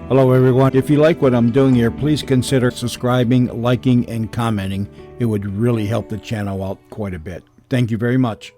Hello, everyone. If you like what I'm doing here, please consider subscribing, liking, and commenting. It would really help the channel out quite a bit. Thank you very much.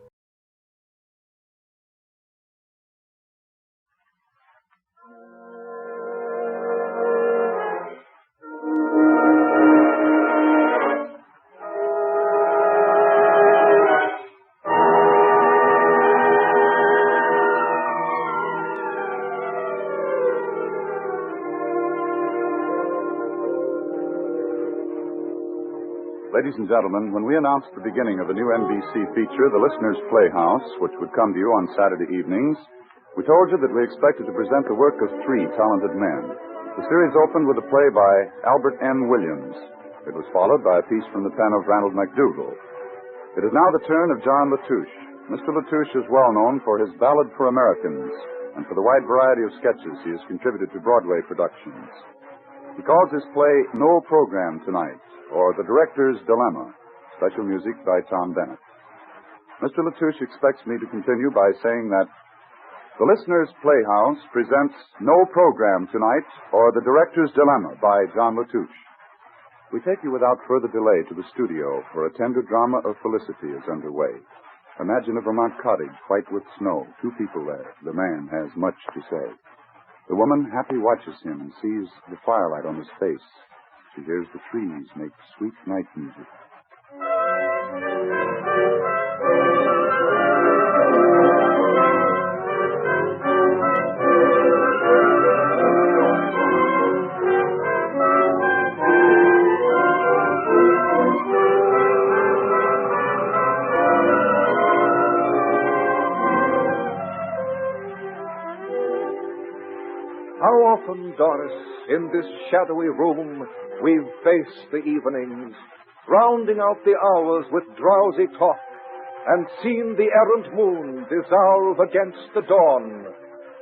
Ladies and gentlemen, when we announced the beginning of a new NBC feature, The Listener's Playhouse, which would come to you on Saturday evenings, we told you that we expected to present the work of three talented men. The series opened with a play by Albert N. Williams. It was followed by a piece from the pen of Ranald McDougall. It is now the turn of John Latouche. Mr. Latouche is well known for his Ballad for Americans and for the wide variety of sketches he has contributed to Broadway productions. He calls his play No Program Tonight, or The Director's Dilemma, special music by Tom Bennett. Mr. Latouche expects me to continue by saying that The Listener's Playhouse presents No Program Tonight, or The Director's Dilemma by John Latouche. We take you without further delay to the studio, for a tender drama of felicity is underway. Imagine a Vermont cottage white with snow, two people there. The man has much to say. The woman happy watches him and sees the firelight on his face. She hears the trees make sweet night music. How often, Doris, in this shadowy room, we've faced the evenings, rounding out the hours with drowsy talk, and seen the errant moon dissolve against the dawn.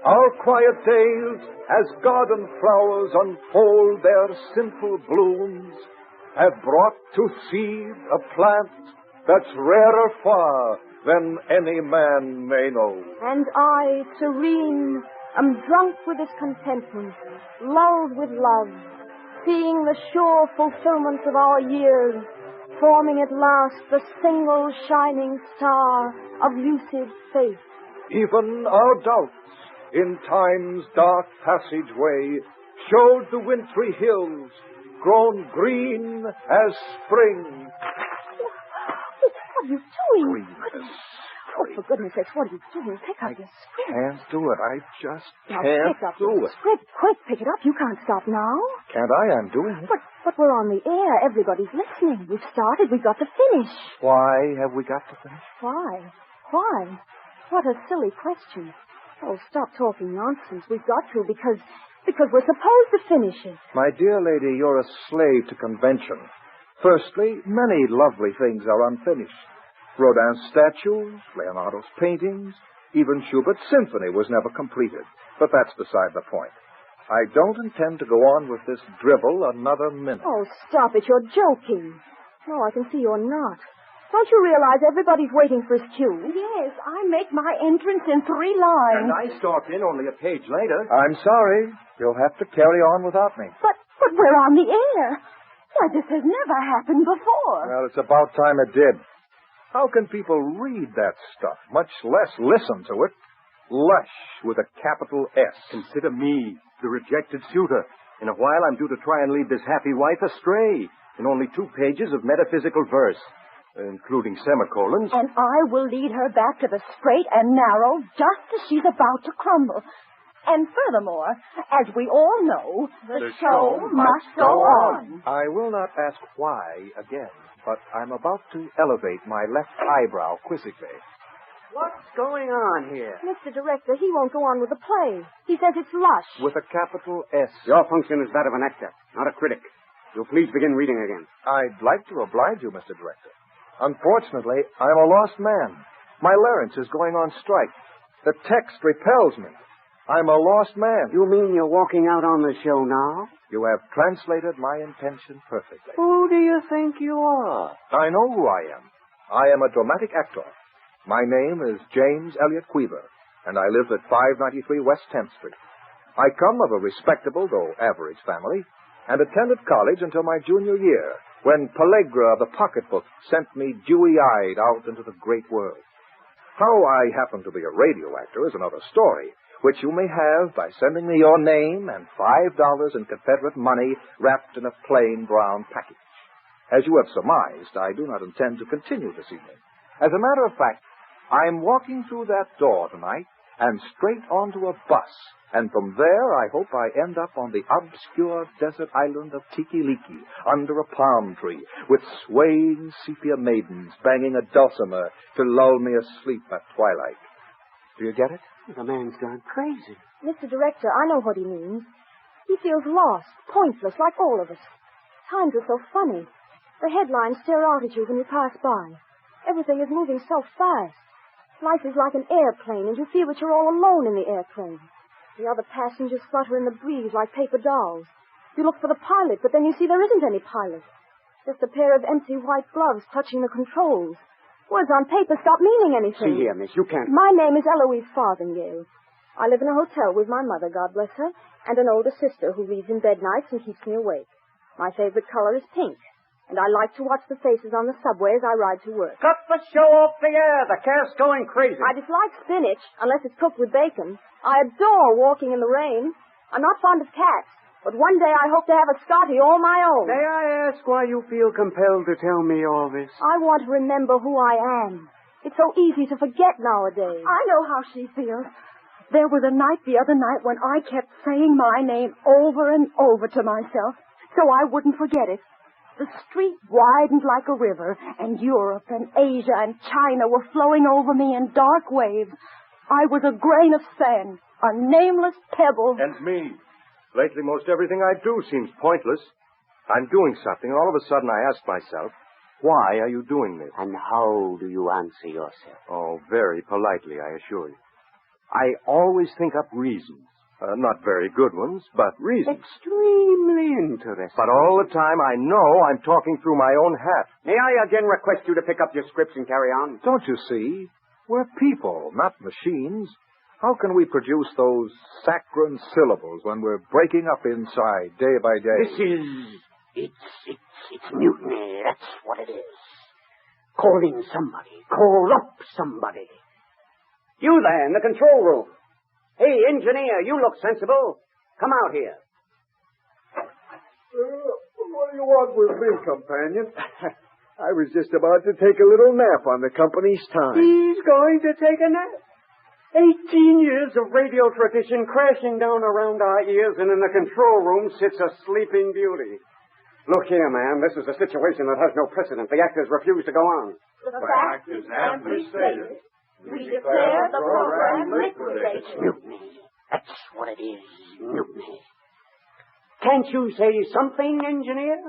Our quiet days, as garden flowers unfold their simple blooms, have brought to seed a plant that's rarer far than any man may know. And I, serene, am drunk with its contentment, lulled with love, seeing the sure fulfillment of our years, forming at last the single shining star of lucid faith. Even our doubts, in time's dark passageway, showed the wintry hills, grown green as spring. What are you doing? Green as Oh, for goodness sakes, what are you doing? Pick up your script. Can't do it. I just Now, can't pick up do your it. script. Quick, pick it up. You can't stop now. Can't I? I'm doing it. But we're on the air. Everybody's listening. We've started. We've got to finish. Why have we got to finish? Why? Why? What a silly question. Oh, stop talking nonsense. We've got to because we're supposed to finish it. My dear lady, you're a slave to convention. Firstly, many lovely things are unfinished. Rodin's statues, Leonardo's paintings, even Schubert's symphony was never completed. But that's beside the point. I don't intend to go on with this drivel another minute. Oh, stop it. You're joking. No, I can see you're not. Don't you realize everybody's waiting for his cue? Yes, I make my entrance in 3 lines. And I stalked in only a page later. I'm sorry. You'll have to carry on without me. But we're on the air. Why, this has never happened before. Well, it's about time it did. How can people read that stuff, much less listen to it? Lush with a capital S. Consider me the rejected suitor. In a while, I'm due to try and lead this happy wife astray in only 2 pages of metaphysical verse, including semicolons. And I will lead her back to the straight and narrow just as she's about to crumble. And furthermore, as we all know, the show must go on. I will not ask why again, but I'm about to elevate my left eyebrow quizzically. What's going on here? Mr. Director, he won't go on with the play. He says it's lush. With a capital S. Your function is that of an actor, not a critic. You'll please begin reading again. I'd like to oblige you, Mr. Director. Unfortunately, I'm a lost man. My larynx is going on strike. The text repels me. I'm a lost man. You mean you're walking out on the show now? You have translated my intention perfectly. Who do you think you are? I know who I am. I am a dramatic actor. My name is James Elliott Queever, and I live at 593 West 10th Street. I come of a respectable, though average family, and attended college until my junior year, when Pellegra, the pocketbook, sent me dewy-eyed out into the great world. How I happen to be a radio actor is another story, which you may have by sending me your name and $5 in Confederate money wrapped in a plain brown package. As you have surmised, I do not intend to continue this evening. As a matter of fact, I'm walking through that door tonight and straight onto a bus, and from there I hope I end up on the obscure desert island of Tikiliki, under a palm tree, with swaying sepia maidens banging a dulcimer to lull me asleep at twilight. Do you get it? The man's gone crazy. Mr. Director, I know what he means. He feels lost, pointless, like all of us. Times are so funny. The headlines stare out at you when you pass by. Everything is moving so fast. Life is like an airplane, and you feel that you're all alone in the airplane. The other passengers flutter in the breeze like paper dolls. You look for the pilot, but then you see there isn't any pilot. Just a pair of empty white gloves touching the controls. Words on paper stop meaning anything. See here, miss, you can't... My name is Eloise Farthingale. I live in a hotel with my mother, God bless her, and an older sister who reads in bed nights and keeps me awake. My favorite color is pink, and I like to watch the faces on the subway as I ride to work. Cut the show off the air. The cat's going crazy. I dislike spinach, unless it's cooked with bacon. I adore walking in the rain. I'm not fond of cats, but one day I hope to have a Scotty all my own. May I ask why you feel compelled to tell me all this? I want to remember who I am. It's so easy to forget nowadays. I know how she feels. There was a night the other night when I kept saying my name over and over to myself so I wouldn't forget it. The street widened like a river, and Europe and Asia and China were flowing over me in dark waves. I was a grain of sand, a nameless pebble. And me. Lately, most everything I do seems pointless. I'm doing something, and all of a sudden I ask myself, why are you doing this? And how do you answer yourself? Oh, very politely, I assure you. I always think up reasons. Not very good ones, but reasons. Extremely interesting. But all the time I know I'm talking through my own hat. May I again request you to pick up your scripts and carry on? Don't you see? We're people, not machines. How can we produce those saccharine syllables when we're breaking up inside day by day? This is... It's mutiny. That's what it is. Call in somebody. Call up somebody. You there in the control room. Hey, engineer, you look sensible. Come out here. What do you want with me, companion? I was just about to take a little nap on the company's time. He's going to take a nap. 18 years of radio tradition crashing down around our ears, and in the control room sits a sleeping beauty. Look here, man, this is a situation that has no precedent. The actors refuse to go on. The fact is amply stated. We declare the program liquidated. Mutiny. That's what it is, mutiny. Can't you say something, engineer?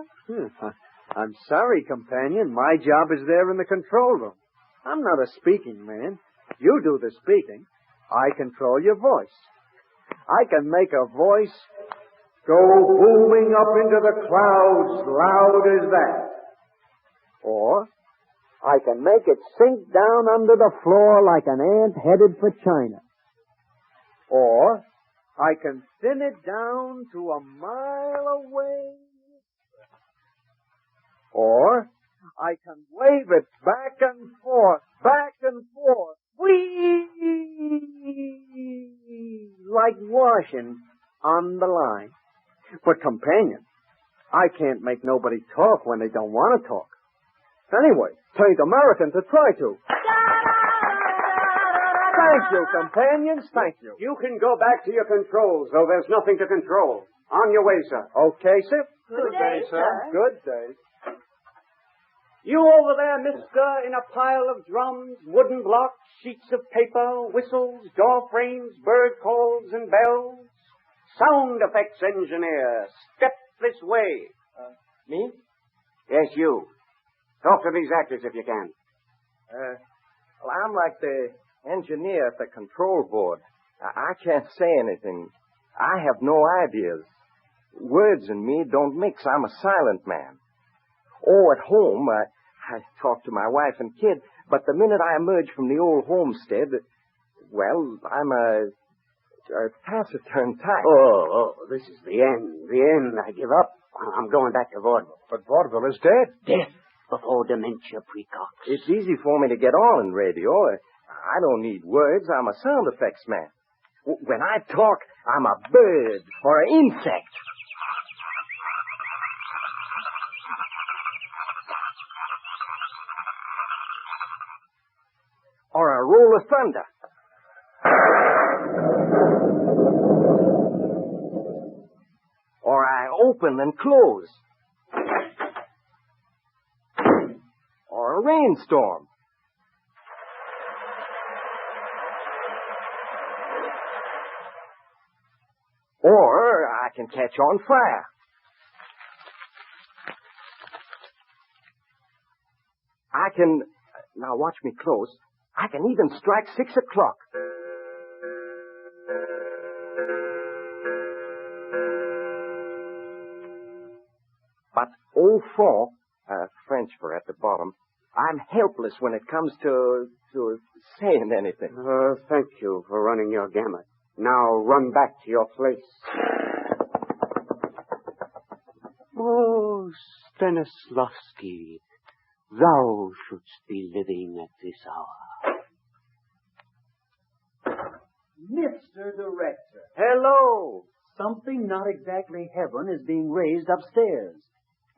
I'm sorry, companion. My job is there in the control room. I'm not a speaking man. You do the speaking. I control your voice. I can make a voice go booming up into the clouds loud as that. Or I can make it sink down under the floor like an ant headed for China. Or I can thin it down to a mile away. Or I can wave it back and forth, whee, like washing on the line. But, companion, I can't make nobody talk when they don't want to talk. Anyway, tain't American to try to. Thank you, companions, thank you. You can go back to your controls, though there's nothing to control. On your way, sir. Okay, sir? Good day, sir. Good day. You over there, mister, in a pile of drums, wooden blocks, sheets of paper, whistles, door frames, bird calls, and bells. Sound effects engineer, step this way. Me? Yes, you. Talk to these actors if you can. Well, I'm like the engineer at the control board. I can't say anything. I have no ideas. Words and me don't mix. I'm a silent man. Oh, at home, I talk to my wife and kid, but the minute I emerge from the old homestead, well, I'm a taciturn type. Oh, this is the end. The end. I give up. I'm going back to vaudeville. But vaudeville is dead. Death before dementia precox. It's easy for me to get on in radio. I don't need words. I'm a sound effects man. When I talk, I'm a bird or an insect. Or a roll of thunder. Or I open and close. Or a rainstorm. Or I can catch on fire. I can, now watch me close, I can even strike 6 o'clock. But 04, French for at the bottom, I'm helpless when it comes to saying anything. Thank you for running your gamut. Now run back to your place. Oh, Stanislavski, thou shouldst be living at this hour. Mr. Director, Hello. something not exactly heaven is being raised upstairs.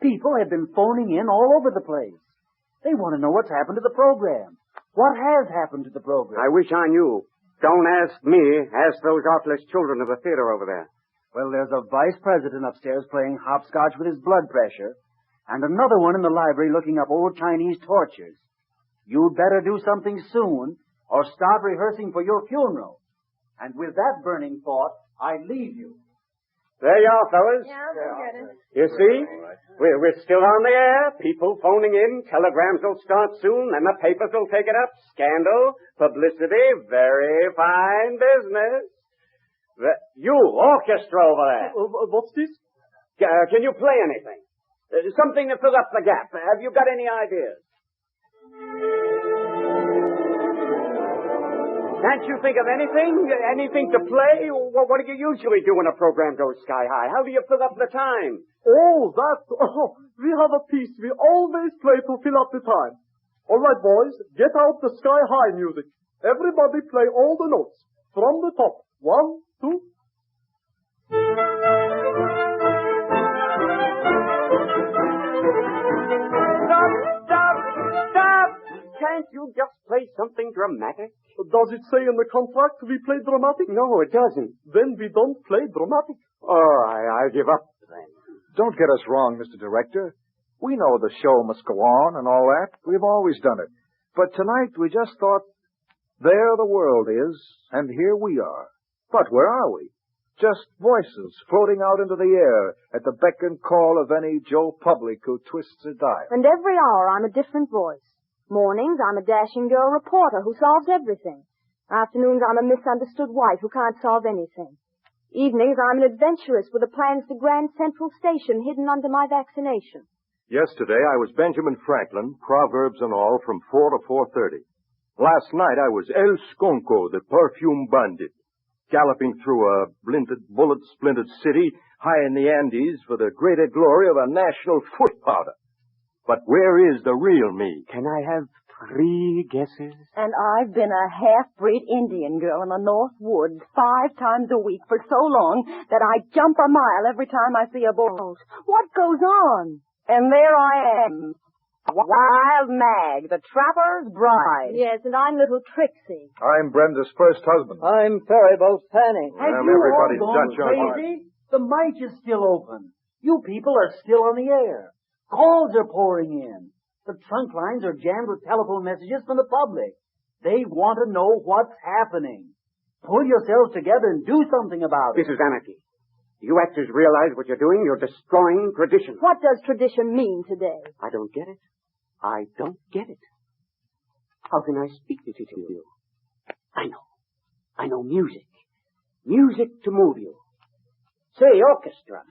People have been phoning in all over the place. They want to know what's happened to the program. What has happened to the program? I wish I knew. Don't ask me. Ask those artless children of the theater over there. Well, there's a vice president upstairs playing hopscotch with his blood pressure, and another one in the library looking up old Chinese tortures. You'd better do something soon, or start rehearsing for your funeral. And with that burning thought, I leave you. There you are, fellas. Yeah, forget it. You see? We're still on the air. People phoning in. Telegrams will start soon, and the papers will take it up. Scandal, publicity, very fine business. You, orchestra over there. What's this? Can you play anything? Something to fill up the gap. Have you got any ideas? Can't you think of anything? Anything to play? What do you usually do when a program goes sky high? How do you fill up the time? Oh, we have a piece we always play to fill up the time. All right, boys, get out the sky high music. Everybody play all the notes. From the top. 1, 2. Stop! Can't you just play something dramatic? Does it say in the contract we play dramatic? No, it doesn't. Then we don't play dramatic. Oh, I give up then. Don't get us wrong, Mr. Director. We know the show must go on and all that. We've always done it. But tonight we just thought, there the world is, and here we are. But where are we? Just voices floating out into the air at the beck and call of any Joe Public who twists a dial. And every hour I'm a different voice. Mornings, I'm a dashing girl reporter who solves everything. Afternoons, I'm a misunderstood wife who can't solve anything. Evenings, I'm an adventuress with the plans to Grand Central Station hidden under my vaccination. Yesterday, I was Benjamin Franklin, proverbs and all, from 4 to 4:30. Last night, I was El Sconco, the perfume bandit, galloping through a bullet-splintered city high in the Andes for the greater glory of a national foot powder. But where is the real me? Can I have 3 guesses? And I've been a half-breed Indian girl in the North Woods 5 times a week for so long that I jump a mile every time I see a bull. What goes on? And there I am, Wild Mag, the trapper's bride. Yes, and I'm little Trixie. I'm Brenda's first husband. I'm Faribault Fanning. Have I'm you all everybody's gone Dutch uncle. crazy? The mic is still open. You people are still on the air. Calls are pouring in. The trunk lines are jammed with telephone messages from the public. They want to know what's happening. Pull yourselves together and do something about it. This is anarchy. You actors realize what you're doing? You're destroying tradition. What does tradition mean today? I don't get it. I don't get it. How can I speak it to you? I know music. Music to move you. Say, orchestra.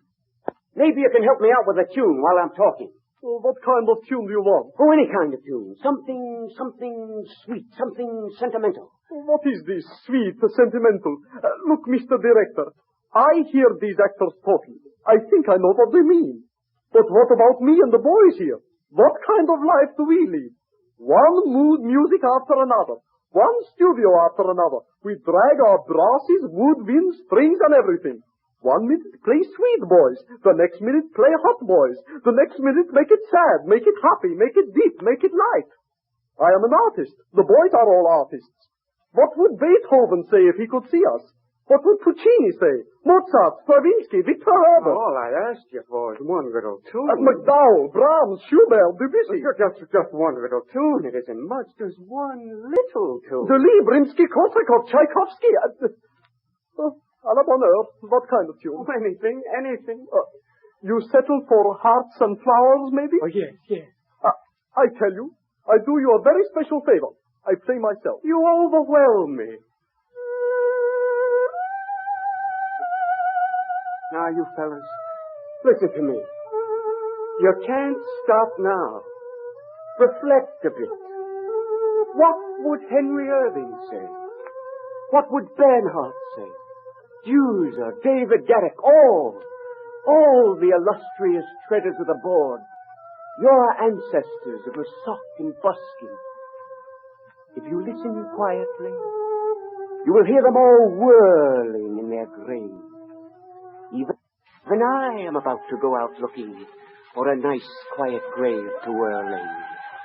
Maybe you can help me out with a tune while I'm talking. Well, what kind of tune do you want? Oh, any kind of tune. Something sweet, something sentimental. What is this? Sweet, sentimental. Look, Mr. Director, I hear these actors talking. I think I know what they mean. But what about me and the boys here? What kind of life do we lead? One mood music after another. One studio after another. We drag our brasses, woodwinds, strings, and everything. 1 minute play sweet boys. The next minute play hot boys. The next minute make it sad, make it happy, make it deep, make it light. I am an artist. The boys are all artists. What would Beethoven say if he could see us? What would Puccini say? Mozart, Stravinsky, Victor Herbert. All I asked you for is one little tune. MacDowell, Brahms, Schubert, Debussy. Just one little tune. It isn't much. Just one little tune. Deli, Rimsky-Korsakov, Tchaikovsky. À la bonne heure. What kind of tune? Oh, anything. You settled for Hearts and Flowers, maybe? Oh, yes. I tell you, I do you a very special favor. I play myself. You overwhelm me. Now, you fellas, listen to me. You can't stop now. Reflect a bit. What would Henry Irving say? What would Bernhardt say? User, David Garrick, all the illustrious treaders of the board, your ancestors of the sock and buskin. If you listen quietly, you will hear them all whirling in their graves. Even I am about to go out looking for a nice, quiet grave to whirl in.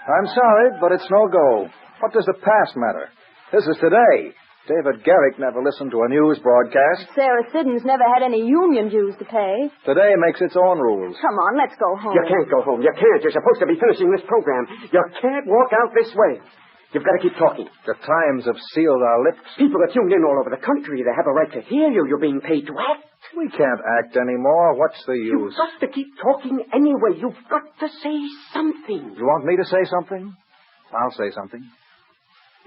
I'm sorry, but it's no go. What does the past matter? This is today. David Garrick never listened to a news broadcast. Sarah Siddons never had any union dues to pay. Today makes its own rules. Come on, let's go home. You can't go home. You can't. You're supposed to be finishing this program. You can't walk out this way. You've got to keep talking. The times have sealed our lips. People are tuned in all over the country. They have a right to hear you. You're being paid to act. We can't act anymore. What's the use? You've got to keep talking anyway. You've got to say something. You want me to say something? I'll say something.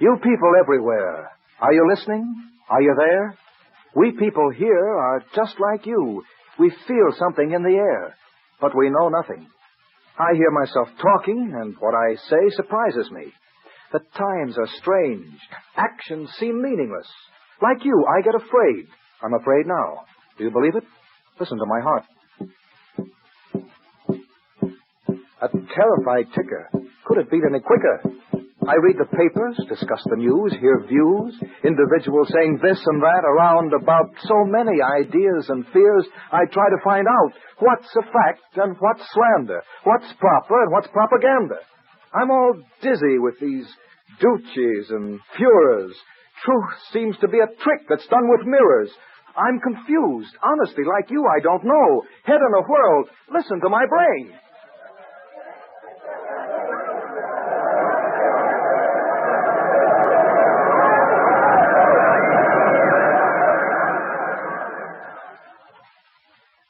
You people everywhere, are you listening? Are you there? We people here are just like you. We feel something in the air, but we know nothing. I hear myself talking, and what I say surprises me. The times are strange. Actions seem meaningless. Like you, I get afraid. I'm afraid now. Do you believe it? Listen to my heart. A terrified ticker. Could it beat any quicker? I read the papers, discuss the news, hear views, individuals saying this and that around about so many ideas and fears. I try to find out what's a fact and what's slander, what's proper and what's propaganda. I'm all dizzy with these duces and furors. Truth seems to be a trick that's done with mirrors. I'm confused. Honestly, like you, I don't know. Head in a whirl. Listen to my brain.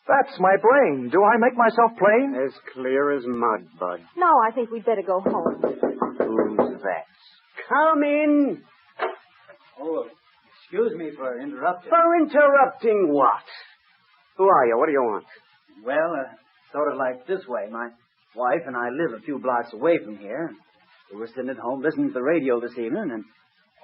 That's my brain. Do I make myself plain? As clear as mud, Bud. No, I think we'd better go home. Who's that? Come in. Oh, excuse me for interrupting. For interrupting what? Who are you? What do you want? Well, sort of like this way. My wife and I live a few blocks away from here. We were sitting at home listening to the radio this evening, and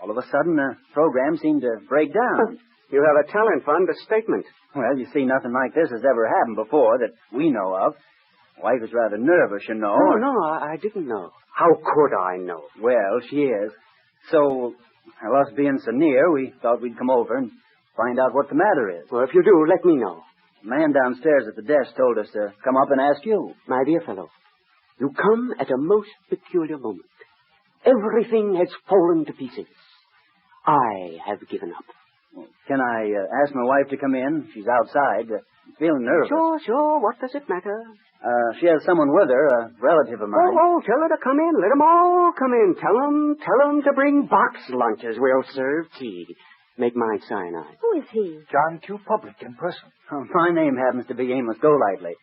all of a sudden the program seemed to break down. You have a talent fund, a statement. Well, you see, nothing like this has ever happened before that we know of. Wife is rather nervous, you know. No, I didn't know. How could I know? Well, she is. So, us being so near, we thought we'd come over and find out what the matter is. Well, if you do, let me know. The man downstairs at the desk told us to come up and ask you. My dear fellow, you come at a most peculiar moment. Everything has fallen to pieces. I have given up. Can I ask my wife to come in? She's outside. Feeling nervous. Sure. What does it matter? She has someone with her, a relative of mine. Oh, tell her to come in. Let them all come in. Tell them to bring box lunches. We'll serve tea. Make mine cyanide. Who is he? John Q. Public in person. Oh, my name happens to be Amos Golightly.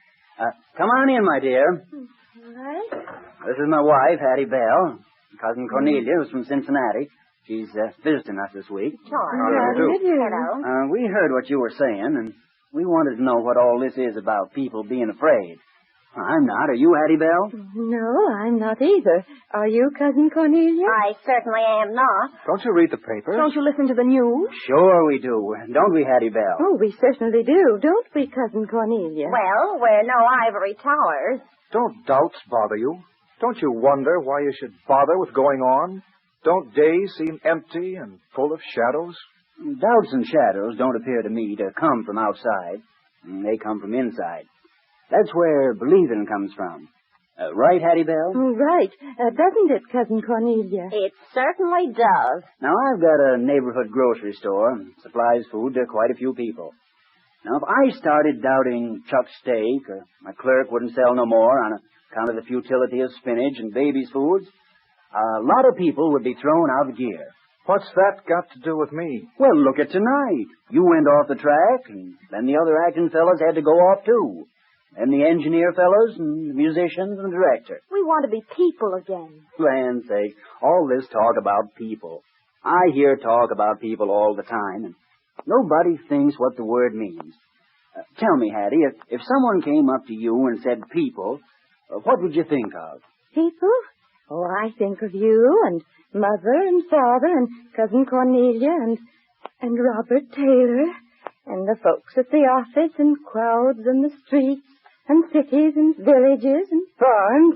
Come on in, my dear. All right. This is my wife, Hattie Bell. Cousin Cornelia, who's from Cincinnati. She's visiting us this week. Hello. We heard what you were saying, and we wanted to know what all this is about people being afraid. I'm not. Are you, Hattie Bell? No, I'm not either. Are you, Cousin Cornelia? I certainly am not. Don't you read the paper? Don't you listen to the news? Sure we do. Don't we, Hattie Bell? Oh, we certainly do, don't we, Cousin Cornelia? Well, we're no ivory towers. Don't doubts bother you? Don't you wonder why you should bother with going on? Don't days seem empty and full of shadows? Doubts and shadows don't appear to me to come from outside. They come from inside. That's where believing comes from. Right, Hattie Bell? Oh, right. Doesn't it, Cousin Cornelia? It certainly does. Now, I've got a neighborhood grocery store and supplies food to quite a few people. Now, if I started doubting Chuck's steak, or my clerk wouldn't sell no more on account of the futility of spinach and baby's foods, a lot of people would be thrown out of gear. What's that got to do with me? Well, look at tonight. You went off the track, and then the other acting fellas had to go off, too. And the engineer fellas, and the musicians, and the director. We want to be people again. Land's sake, all this talk about people. I hear talk about people all the time, and nobody thinks what the word means. Tell me, Hattie, if someone came up to you and said people, what would you think of? People? Oh, I think of you and Mother and Father and Cousin Cornelia and Robert Taylor and the folks at the office and crowds in the streets and cities and villages and farms.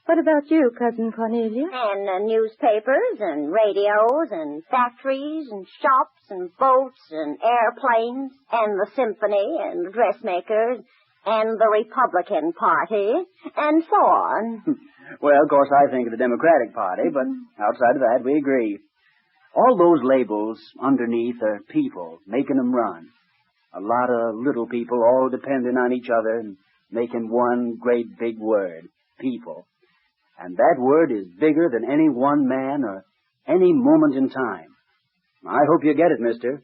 What about you, Cousin Cornelia? And newspapers and radios and factories and shops and boats and airplanes and the symphony and the dressmakers and the Republican Party and so on. Well, of course, I think of the Democratic Party, but outside of that, we agree. All those labels underneath are people, making them run. A lot of little people all depending on each other and making one great big word, people. And that word is bigger than any one man or any moment in time. I hope you get it, mister.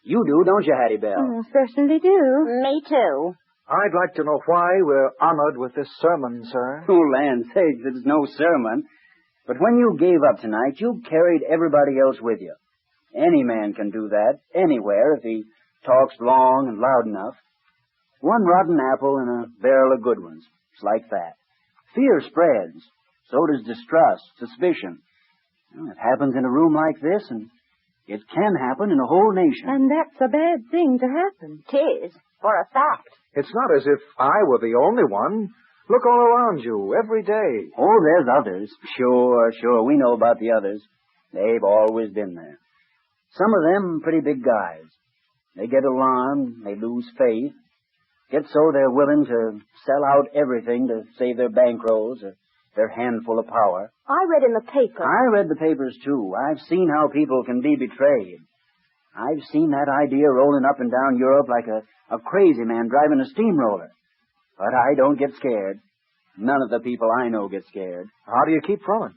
You do, don't you, Hattie Bell? Certainly do. Me too. I'd like to know why we're honored with this sermon, sir. Oh, land's sakes, it's no sermon. But when you gave up tonight, you carried everybody else with you. Any man can do that, anywhere, if he talks long and loud enough. One rotten apple and a barrel of good ones. It's like that. Fear spreads. So does distrust, suspicion. Well, it happens in a room like this, and it can happen in a whole nation. And that's a bad thing to happen. 'Tis, for a fact. It's not as if I were the only one. Look all around you, every day. Oh, there's others. Sure, we know about the others. They've always been there. Some of them pretty big guys. They get alarmed, they lose faith, get so they're willing to sell out everything to save their bankrolls or their handful of power. I read in the paper. I read the papers, too. I've seen how people can be betrayed. I've seen that idea rolling up and down Europe like a crazy man driving a steamroller. But I don't get scared. None of the people I know get scared. How do you keep from it?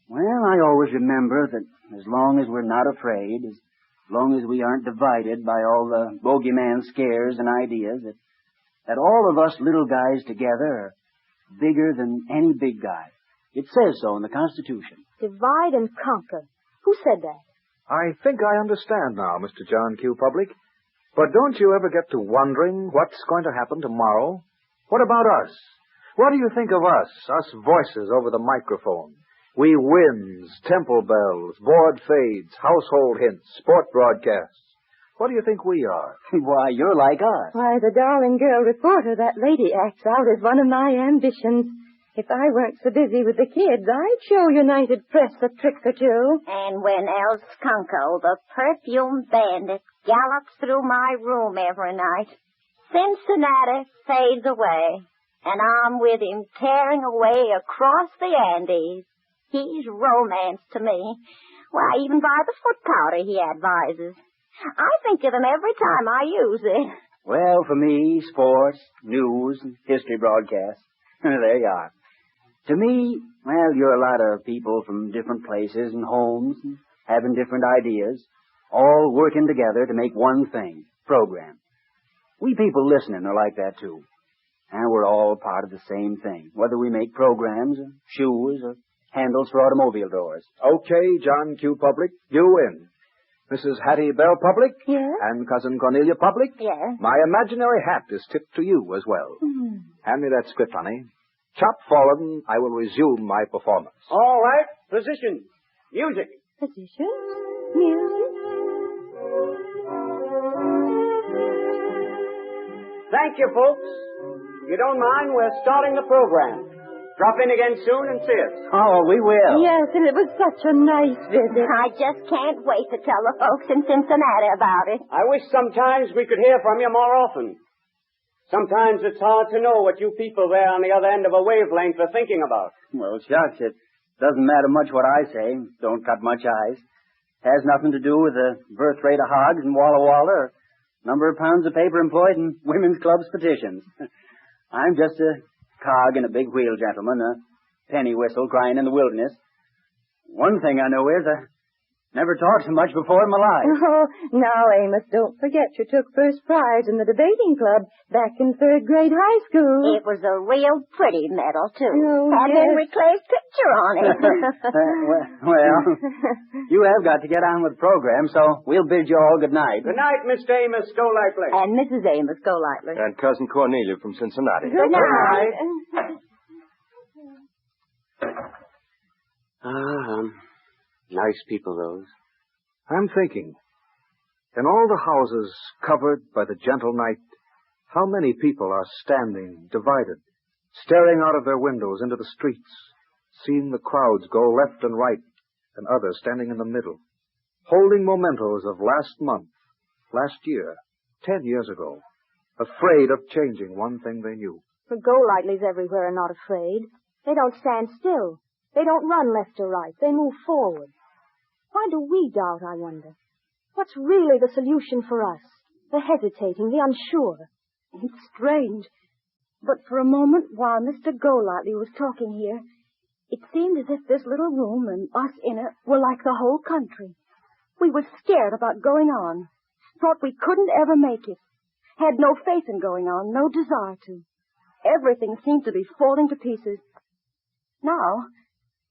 Well, I always remember that as long as we're not afraid, as long as we aren't divided by all the bogeyman scares and ideas, that all of us little guys together are bigger than any big guy. It says so in the Constitution. Divide and conquer. Who said that? I think I understand now, Mr. John Q. Public. But don't you ever get to wondering what's going to happen tomorrow? What about us? What do you think of us voices over the microphone? We winds, temple bells, board fades, household hints, sport broadcasts. What do you think we are? Why, you're like us. Why, the darling girl reporter that lady acts out is one of my ambitions. If I weren't so busy with the kids, I'd show United Press a trick or two. And when El Skunko, the perfume bandit, gallops through my room every night, Cincinnati fades away, and I'm with him tearing away across the Andes. He's romance to me. Why, even by the foot powder he advises. I think of him every time I use it. Well, for me, sports, news, and history broadcasts. There you are. To me, well, you're a lot of people from different places and homes and having different ideas, all working together to make one thing, program. We people listening are like that, too. And we're all part of the same thing, whether we make programs or shoes or handles for automobile doors. Okay, John Q. Public, you win. Mrs. Hattie Bell Public? Yes? And Cousin Cornelia Public? Yes. My imaginary hat is tipped to you as well. Hand me that script, honey. Chop forward, I will resume my performance. All right, position. Music. Position? Music? Thank you, folks. If you don't mind, we're starting the program. Drop in again soon and see us. Oh, we will. Yes, and it was such a nice visit. I just can't wait to tell the folks in Cincinnati about it. I wish sometimes we could hear from you more often. Sometimes it's hard to know what you people there on the other end of a wavelength are thinking about. Well, shucks, it doesn't matter much what I say. Don't cut much ice. Has nothing to do with the birth rate of hogs in Walla Walla or number of pounds of paper employed in women's clubs petitions. I'm just a cog in a big wheel, gentlemen, a penny whistle crying in the wilderness. One thing I know is I never talked so much before in my life. Oh, now, Amos, don't forget you took first prize in the debating club back in third grade high school. It was a real pretty medal, too. Oh, Had yes. Henry Clay's picture on it. Well, you have got to get on with the program, so we'll bid you all good night. Good night, Mr. Amos Golightly. And Mrs. Amos Golightly. And Cousin Cornelia from Cincinnati. Good night. Nice people, those. I'm thinking, in all the houses covered by the gentle night, how many people are standing, divided, staring out of their windows into the streets, seeing the crowds go left and right, and others standing in the middle, holding mementos of last month, last year, 10 years ago, afraid of changing one thing they knew. The Golightleys everywhere are not afraid. They don't stand still. They don't run left or right. They move forward. Why do we doubt, I wonder? What's really the solution for us? The hesitating, the unsure. It's strange. But for a moment, while Mr. Golightly was talking here, it seemed as if this little room and us in it were like the whole country. We were scared about going on, thought we couldn't ever make it, had no faith in going on, no desire to. Everything seemed to be falling to pieces. Now,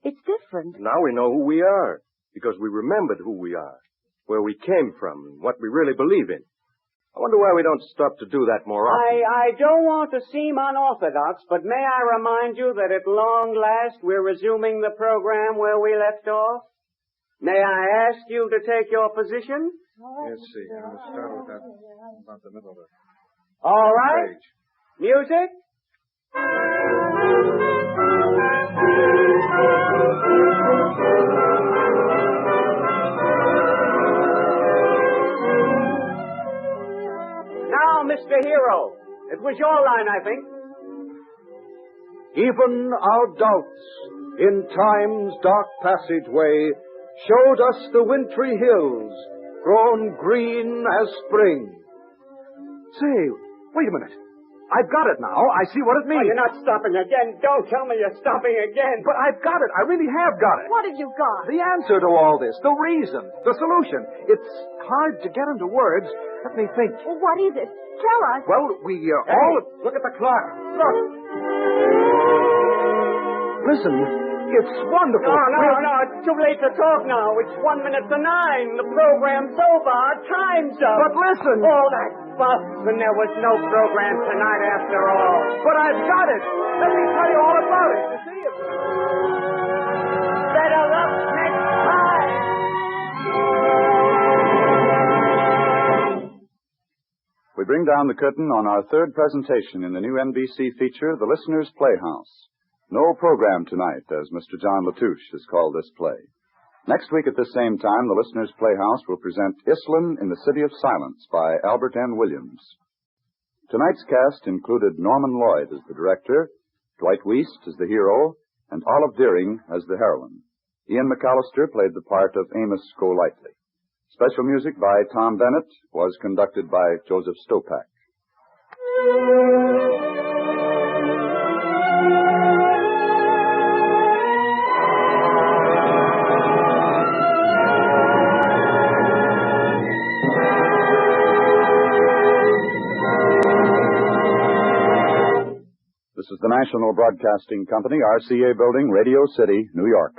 it's different. Now we know who we are, because we remembered who we are, where we came from, and what we really believe in. I wonder why we don't stop to do that more often. I don't want to seem unorthodox, but may I remind you that at long last we're resuming the program where we left off? May I ask you to take your position? Yes, see. I'm going to start with that about the middle of it. All right. Music? Now, Mr. Hero, it was your line, I think. Even our doubts in time's dark passageway showed us the wintry hills grown green as spring. Say, wait a minute. I've got it now. I see what it means. Oh, you're not stopping again. Don't tell me you're stopping again. But I've got it. I really have got it. What have you got? The answer to all this, the reason, the solution. It's hard to get into words. Let me think. Well, what is it? Tell us. Well, we all... Look at the clock. Look. Listen, it's wonderful. No. It's too late to talk now. It's 1 minute to 9. The program's over. Our time's up. But listen. All that fuss, and there was no program tonight after all. But I've got it. Let me tell you all about it. You see, it's... Better luck next time. We bring down the curtain on our third presentation in the new NBC feature, The Listener's Playhouse. No program tonight, as Mr. John Latouche has called this play. Next week at this same time, The Listener's Playhouse will present Islin in the City of Silence by Albert N. Williams. Tonight's cast included Norman Lloyd as the director, Dwight Weist as the hero, and Olive Deering as the heroine. Ian McAllister played the part of Amos Golightly. Special music by Tom Bennett was conducted by Joseph Stopak. This is the National Broadcasting Company, RCA Building, Radio City, New York.